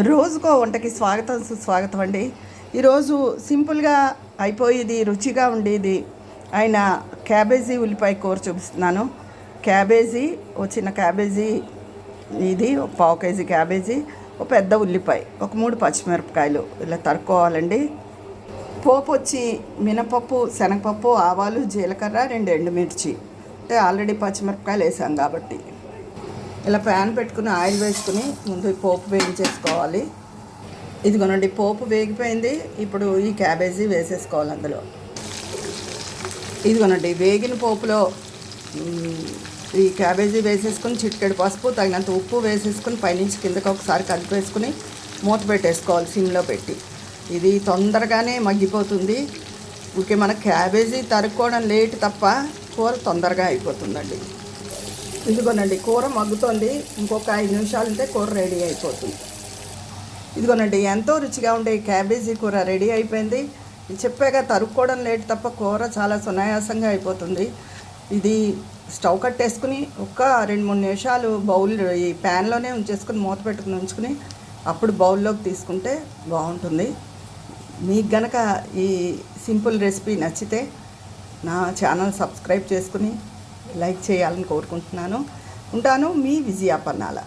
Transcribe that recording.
రోజుకో వంటకి స్వాగతం సుస్వాగతం అండి. ఈరోజు సింపుల్గా అయిపోయేది, రుచిగా ఉండేది అయిన క్యాబేజీ ఉల్లిపాయ కూర చూపిస్తున్నాను. క్యాబేజీ, ఒక చిన్న క్యాబేజీ, ఇది ఒక పావు కేజీ క్యాబేజీ, ఒక పెద్ద ఉల్లిపాయ, ఒక 3 పచ్చిమిరపకాయలు ఇలా తరుక్కోవాలండి. పోపు వచ్చి మినపప్పు, శనగపప్పు, ఆవాలు, జీలకర్ర, 2 ఎండుమిర్చి. అంటే ఆల్రెడీ పచ్చిమిరపకాయలు వేసాం కాబట్టి ఇలా ప్యాన్ పెట్టుకుని ఆయిల్ వేసుకుని ముందు పోపు వేయించేసుకోవాలి. ఇదిగోనండి, పోపు వేగిపోయింది. ఇప్పుడు ఈ క్యాబేజీ వేసేసుకోవాలి అందులో. ఇదిగోనండి, వేగిన పోపులో ఈ క్యాబేజీ వేసేసుకుని చిటికెడు పసుపు, తగినంత ఉప్పు వేసేసుకుని పైనుంచి కిందకి ఒకసారి కలిపేసుకుని మూత పెట్టేసుకోవాలి సిమ్లో పెట్టి. ఇది తొందరగానే మగ్గిపోతుంది. ఊరికే మన క్యాబేజీ తరుక్కోవడం లేట్ తప్ప కూర తొందరగా అయిపోతుందండి. ఇదిగోనండి, కూర మగ్గుతోంది. ఇంకొక 5 నిమిషాలు ఉంటే కూర రెడీ అయిపోతుంది. ఇదిగోనండి, ఎంతో రుచిగా ఉండే క్యాబేజీ కూర రెడీ అయిపోయింది. చెప్పాక తరుక్కోవడం లేట్ తప్ప కూర చాలా సునాయాసంగా అయిపోతుంది. ఇది స్టవ్ కట్టేసుకుని ఒక 2-3 నిమిషాలు ఈ ప్యాన్లోనే ఉంచేసుకుని మూత పెట్టుకుని ఉంచుకుని అప్పుడు బౌల్లోకి తీసుకుంటే బాగుంటుంది. మీకు గనక ఈ సింపుల్ రెసిపీ నచ్చితే నా ఛానల్ సబ్స్క్రైబ్ చేసుకుని లైక్ చేయాలని కోరుకుంటున్నాను. ఉంటాను, మీ విజయాపన్నాల.